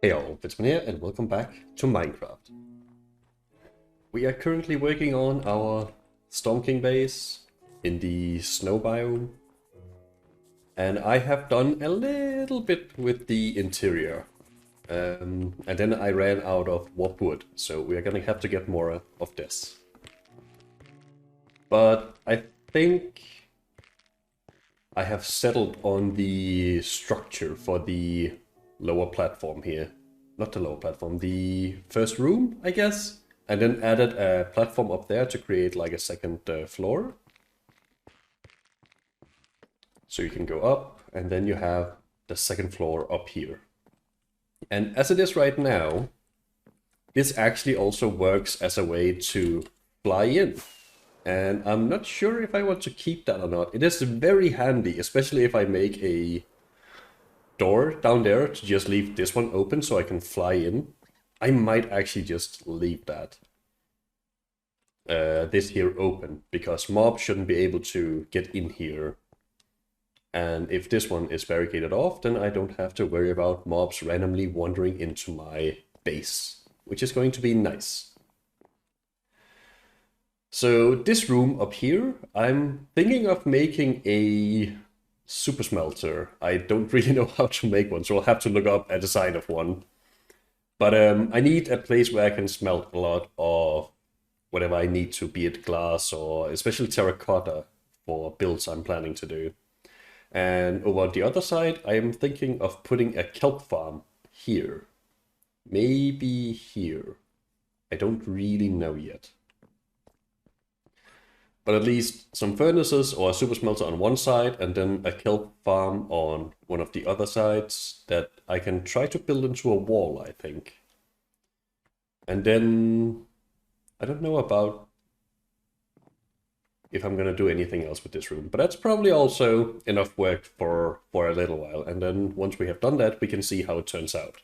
Hey all, Fizzban here and welcome back to Minecraft. We are currently working on our Storm King base in the snow biome. And I have done a little bit with the interior. And then I ran out of warp wood, so we are gonna have to get more of this. But I think I have settled on the structure for the lower platform here. Not the lower platform, the first room, I guess. And then added a platform up there to create like a second floor. So you can go up, and then you have the second floor up here. And as it is right now, this actually also works as a way to fly in. And I'm not sure if I want to keep that or not. It is very handy, especially if I make a door down there to just leave this one open so I can fly in. I might actually just leave that. This here open, because mobs shouldn't be able to get in here. And if this one is barricaded off, then I don't have to worry about mobs randomly wandering into my base, which is going to be nice. So this room up here, I'm thinking of making a super smelter. I don't really know how to make one, so I'll have to look up a design of one. But I need a place where I can smelt a lot of whatever I need to, be it glass or especially terracotta for builds I'm planning to do. And over on the other side, I am thinking of putting a kelp farm here. Maybe here. I don't really know yet. But at least some furnaces or a super smelter on one side, and then a kelp farm on one of the other sides that I can try to build into a wall, I think. And then I don't know about if I'm gonna do anything else with this room, but that's probably also enough work for a little while. And then once we have done that, we can see how it turns out.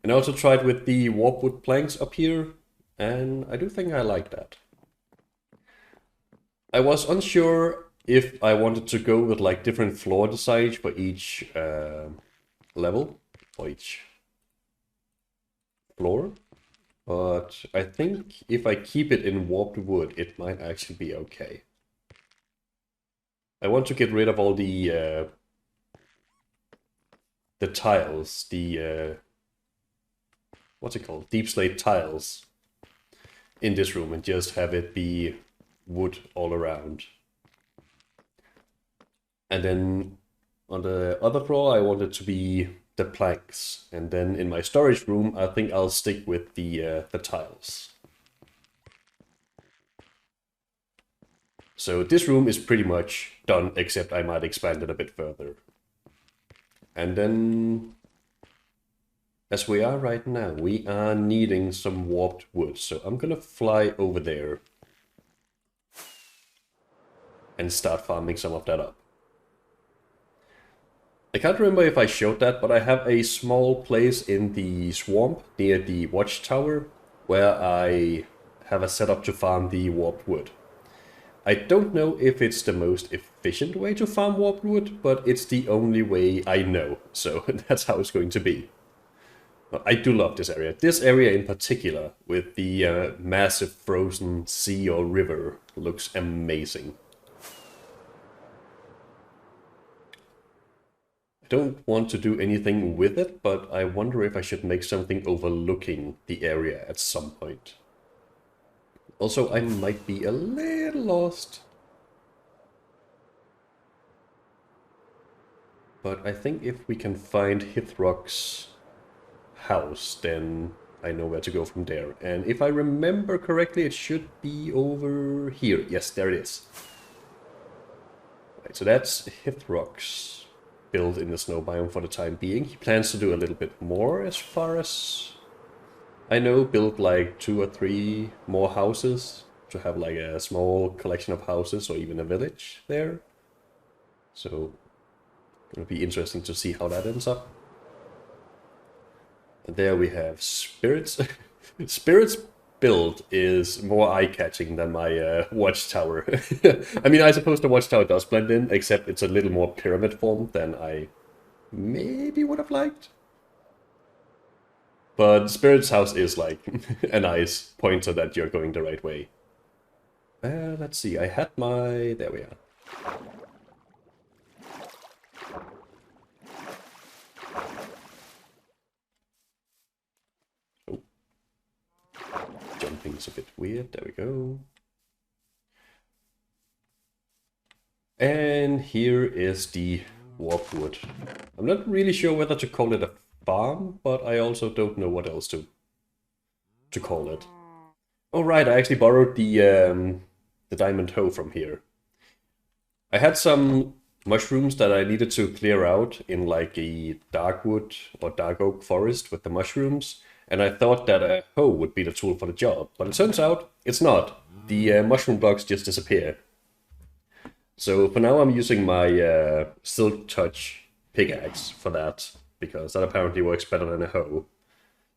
And I also tried with the warp wood planks up here, and I do think I like that. I was unsure if I wanted to go with like different floor designs for each level, or each floor. But I think if I keep it in warped wood, it might actually be okay. I want to get rid of all the tiles, the what's it called? Deep slate tiles in this room, and just have it be wood all around. And then on the other floor, I want it to be the planks, and then in my storage room I think I'll stick with the tiles. So this room is pretty much done, except I might expand it a bit further. And then, as we are right now, we are needing some warped wood, so I'm gonna fly over there and start farming some of that up. I can't remember if I showed that, but I have a small place in the swamp near the watchtower where I have a setup to farm the warped wood. I don't know if it's the most efficient way to farm warped wood, but it's the only way I know, so that's how it's going to be. But I do love this area. This area in particular, with the massive frozen sea or river, looks amazing. Don't want to do anything with it, but I wonder if I should make something overlooking the area at some point. Also, I might be a little lost. But I think if we can find Hithrock's house, then I know where to go from there. And if I remember correctly, it should be over here. Yes, there it is. Right, so that's Hithrock's build in the snow biome for the time being. He plans to do a little bit more, as far as I know, build like 2 or 3 more houses to have like a small collection of houses or even a village there. So it'll be interesting to see how that ends up. And there we have Spirits. Spirits build is more eye-catching than my watchtower. I mean, I suppose the watchtower does blend in, except it's a little more pyramid form than I maybe would have liked. But Spirit's House is like a nice pointer that you're going the right way. Let's see, I had my... There we are. Oh. Jumping's a bit weird, there we go. And here is the warpwood. I'm not really sure whether to call it a farm, but I also don't know what else to call it. Oh right, I actually borrowed the diamond hoe from here. I had some mushrooms that I needed to clear out in like a dark wood or dark oak forest with the mushrooms, and I thought that a hoe would be the tool for the job, but it turns out it's not. The mushroom blocks just disappear. So for now I'm using my Silk Touch pickaxe for that, because that apparently works better than a hoe,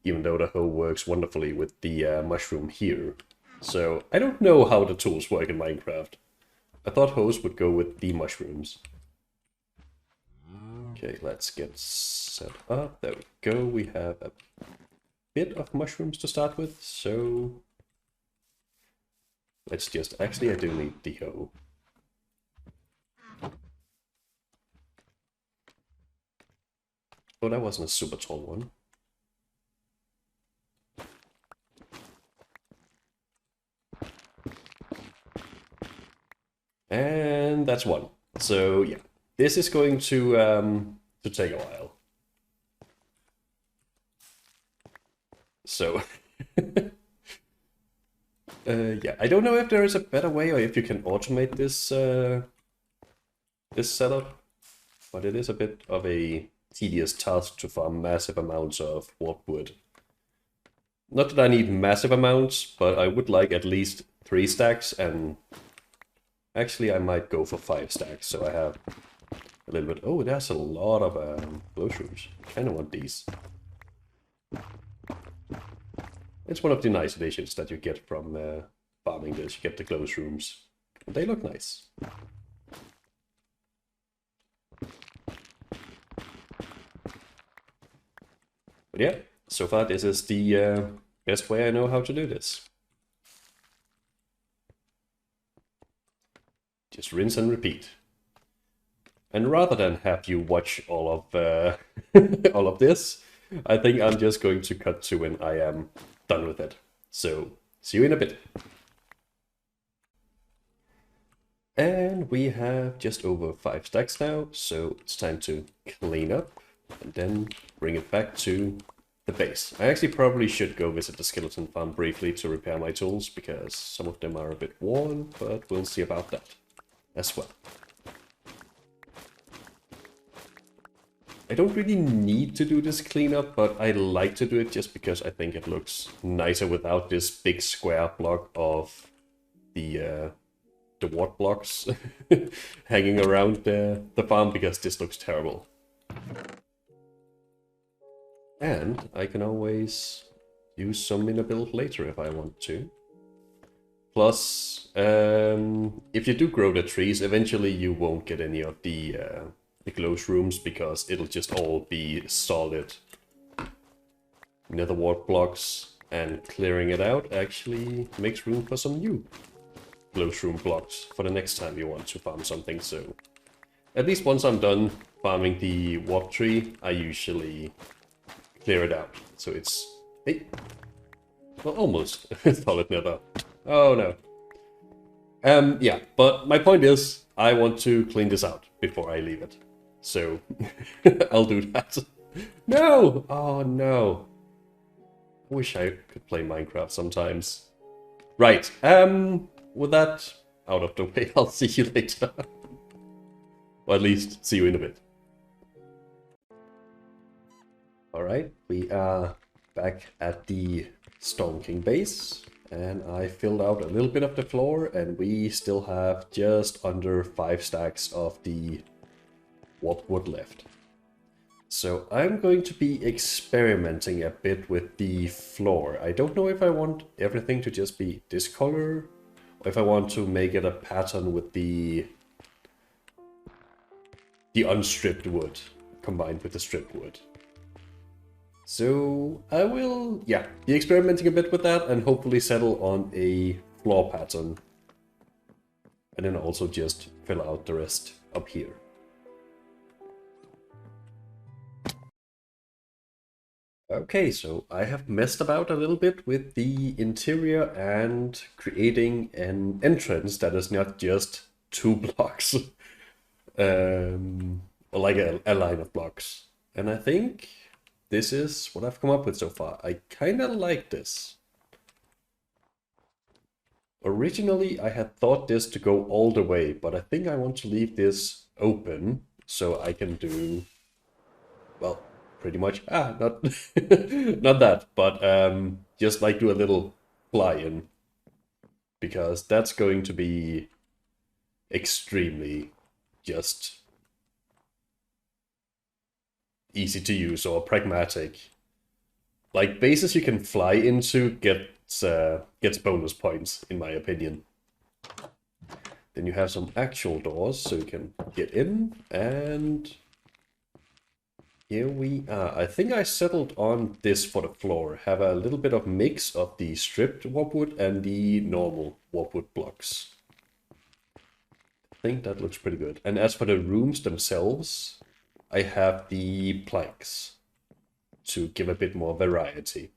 even though the hoe works wonderfully with the mushroom here. So I don't know how the tools work in Minecraft. I thought hoes would go with the mushrooms. Okay, let's get set up. There we go. We have a bit of mushrooms to start with, so let's just... Actually, I do need the hoe. Oh, that wasn't a super tall one. And that's one. So yeah, this is going to take a while. So yeah, I don't know if there is a better way or if you can automate this this setup, but it is a bit of a tedious task to farm massive amounts of warpwood. Not that I need massive amounts, but I would like at least 3 stacks, and actually I might go for 5 stacks, so I have a little bit... Oh, there's a lot of glow shrooms. I kind of want these. It's one of the nice additions that you get from farming this. You get the glow shrooms. They look nice. But yeah, so far this is the best way I know how to do this. Just rinse and repeat. And rather than have you watch all of all of this, I think I'm just going to cut to when I am done with it. So, see you in a bit. And we have just over 5 stacks now, so it's time to clean up and then bring it back to the base. I actually probably should go visit the skeleton farm briefly to repair my tools, because some of them are a bit worn, but we'll see about that as well. I don't really need to do this cleanup, but I like to do it just because I think it looks nicer without this big square block of the wart blocks hanging around the farm, because this looks terrible. And I can always use some in a build later if I want to. Plus, if you do grow the trees, eventually you won't get any of the glow shrooms, because it'll just all be solid nether wart blocks, and clearing it out actually makes room for some new glow shroom blocks for the next time you want to farm something. So at least once I'm done farming the warp tree, I usually clear it out. So it's... Hey! Well, almost solid nether. Oh no. Yeah, but my point is, I want to clean this out before I leave it. So, I'll do that. No! Oh no. I wish I could play Minecraft sometimes. Right, with that out of the way, I'll see you later. Or at least, see you in a bit. Alright, we are back at the Storm King base, and I filled out a little bit of the floor, and we still have just under 5 stacks of the warpwood left. So I'm going to be experimenting a bit with the floor. I don't know if I want everything to just be this color, or if I want to make it a pattern with the unstripped wood combined with the stripped wood. So I will, yeah, be experimenting a bit with that and hopefully settle on a floor pattern. And then also just fill out the rest up here. Okay, so I have messed about a little bit with the interior and creating an entrance that is not just 2 blocks, or like a line of blocks. And I think this is what I've come up with so far. I kind of like this. Originally, I had thought this to go all the way, but I think I want to leave this open so I can do, well, pretty much, not, not that, but just like do a little fly-in, because that's going to be extremely just easy to use or pragmatic. Like bases you can fly into gets bonus points, in my opinion. Then you have some actual doors so you can get in, and here we are. I think I settled on this for the floor. Have a little bit of mix of the stripped warpwood and the normal warpwood blocks. I think that looks pretty good. And as for the rooms themselves, I have the planks to give a bit more variety.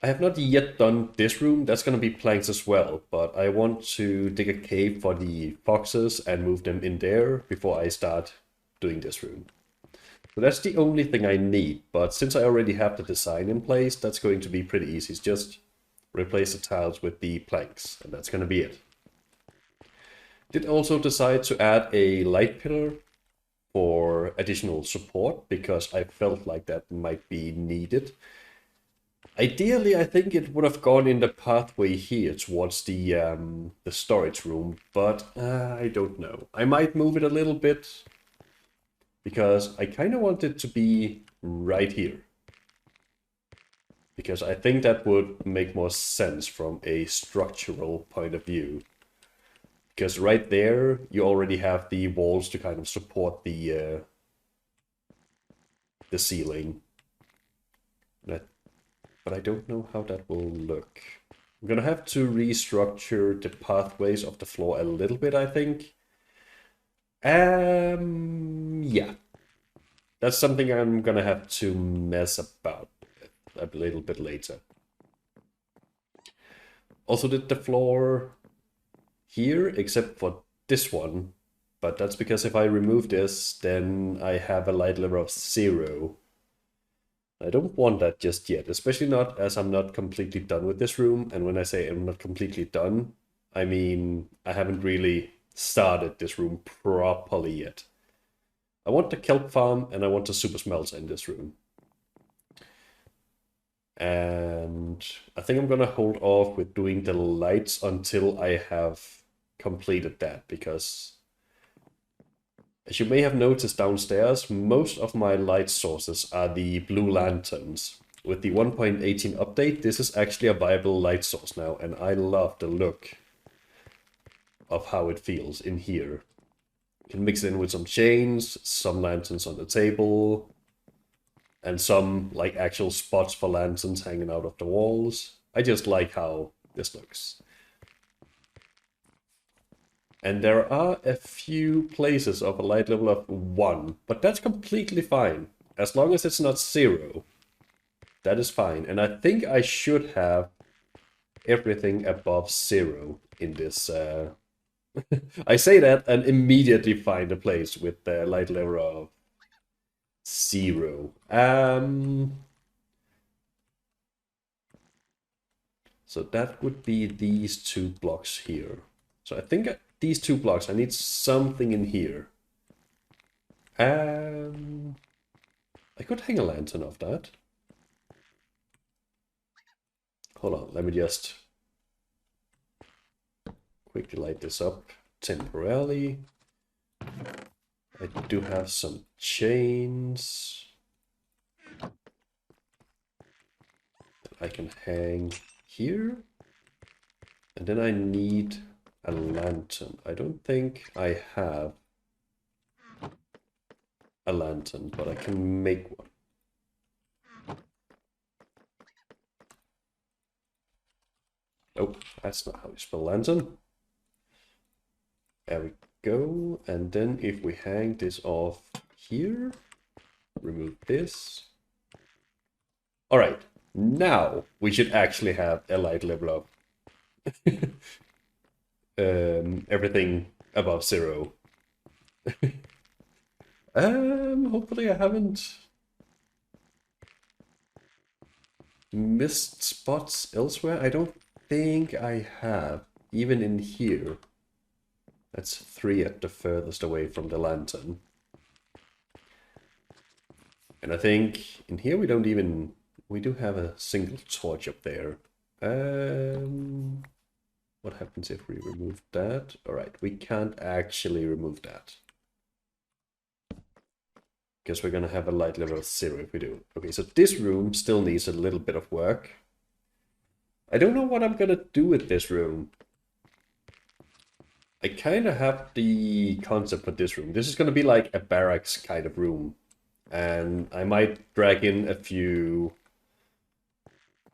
I have not yet done this room. That's going to be planks as well, but I want to dig a cave for the foxes and move them in there before I start doing this room. So that's the only thing I need, but since I already have the design in place, that's going to be pretty easy. It's just replace the tiles with the planks, and that's going to be it. Did also decide to add a light pillar for additional support, because I felt like that might be needed. Ideally, I think it would have gone in the pathway here towards the storage room, but I don't know. I might move it a little bit, because I kind of want it to be right here. Because I think that would make more sense from a structural point of view. Because right there, you already have the walls to kind of support the ceiling. But I don't know how that will look. I'm gonna have to restructure the pathways of the floor a little bit, I think. Yeah. That's something I'm gonna have to mess about a little bit later. Also did the floor here, except for this one. But that's because if I remove this, then I have a light level of 0. I don't want that just yet, especially not as I'm not completely done with this room. And when I say I'm not completely done, I mean I haven't really started this room properly yet. I want the kelp farm and I want the super smelter in this room. And I think I'm gonna hold off with doing the lights until I have completed that, because as you may have noticed downstairs, most of my light sources are the blue lanterns. With the 1.18 update, this is actually a viable light source now, and I love the look of how it feels in here. You can mix it in with some chains, some lanterns on the table, and some like actual spots for lanterns hanging out of the walls. I just like how this looks. And there are a few places of a light level of 1, but that's completely fine. As long as it's not 0, that is fine. And I think I should have everything above 0 in this. I say that and immediately find a place with the light level of 0. So that would be these 2 blocks here. So I think these 2 blocks, I need something in here. I could hang a lantern off that. Hold on, let me just quickly light this up temporarily. I do have some chains that I can hang here. And then I need a lantern. I don't think I have a lantern, but I can make one. Oh, that's not how you spell lantern. There we go. And then if we hang this off here, remove this. All right, now we should actually have a light level up. Everything above 0. Hopefully I haven't missed spots elsewhere. I don't think I have, even in here. That's 3 at the furthest away from the lantern. And I think in here we do have a single torch up there. What happens if we remove that? All right, we can't actually remove that. Guess we're gonna have a light level of 0 if we do. Okay, so this room still needs a little bit of work. I don't know what I'm gonna do with this room. I kind of have the concept for this room. This is gonna be like a barracks kind of room. And I might drag in a few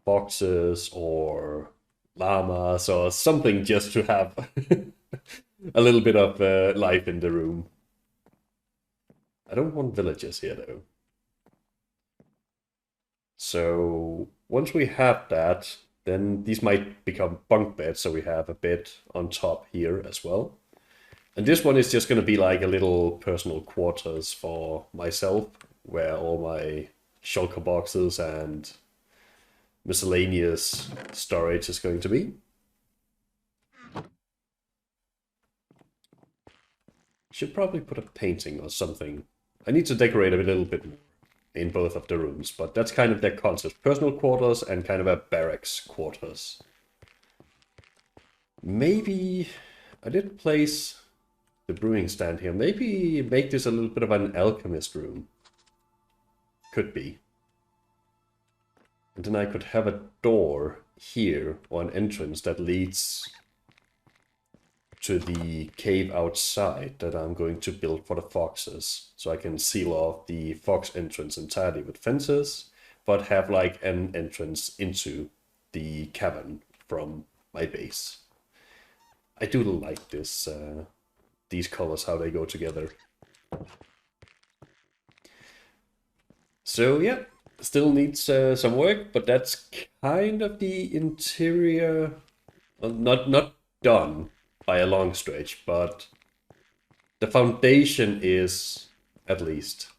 boxes or llamas or something just to have a little bit of life in the room. I don't want villagers here though. So once we have that, then these might become bunk beds, so we have a bed on top here as well. And this one is just going to be like a little personal quarters for myself, where all my shulker boxes and miscellaneous storage is going to be. Should probably put a painting or something. I need to decorate a little bit more in both of the rooms, but that's kind of their concept. Personal quarters and kind of a barracks quarters. Maybe I did place the brewing stand here. Maybe make this a little bit of an alchemist room. Could be. And then I could have a door here, or an entrance that leads to the cave outside that I'm going to build for the foxes. So I can seal off the fox entrance entirely with fences, but have like an entrance into the cavern from my base. I do like this, these colors, how they go together. So yeah, still needs some work, but that's kind of the interior. Well, not done by a long stretch, but the foundation is at least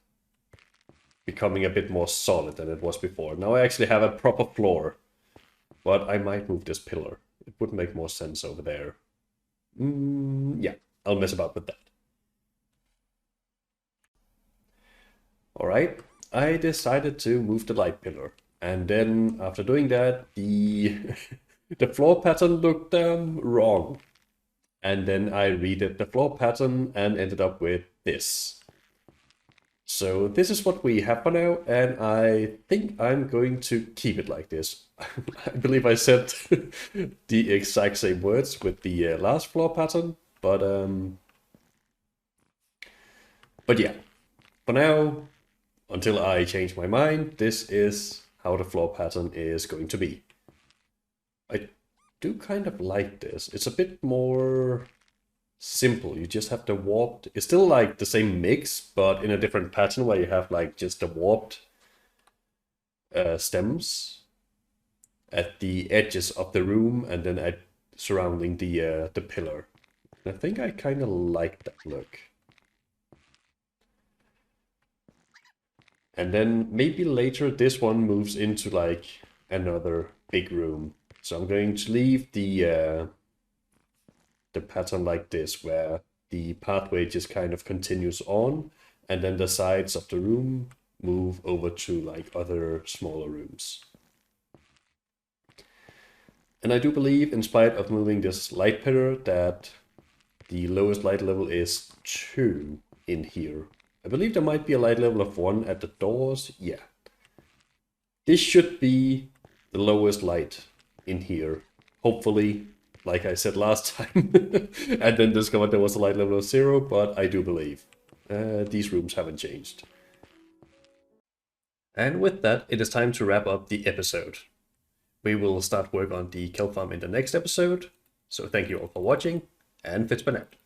becoming a bit more solid than it was before. Now I actually have a proper floor, but I might move this pillar. It would make more sense over there. Yeah, I'll mess about with that. All right, I decided to move the light pillar, and then after doing that, the the floor pattern looked wrong. And then I redid the floor pattern and ended up with this. So this is what we have for now, and I think I'm going to keep it like this. I believe I said the exact same words with the last floor pattern, but yeah, for now, until I change my mind, this is how the floor pattern is going to be. I do kind of like this. It's a bit more simple. You just have the warped. It's still like the same mix, but in a different pattern where you have like just the warped stems at the edges of the room and then surrounding the pillar. And I think I kind of like that look. And then maybe later this one moves into like another big room. So I'm going to leave the pattern like this, where the pathway just kind of continues on, and then the sides of the room move over to like other smaller rooms. And I do believe, in spite of moving this light pillar, that the lowest light level is 2 in here. I believe there might be a light level of 1 at the doors. Yeah. This should be the lowest light in here. Hopefully, like I said last time. And then discovered there was a light level of 0, but I do believe. These rooms haven't changed. And with that, it is time to wrap up the episode. we will start work on the kelp farm in the next episode. So thank you all for watching, and Fizzban out.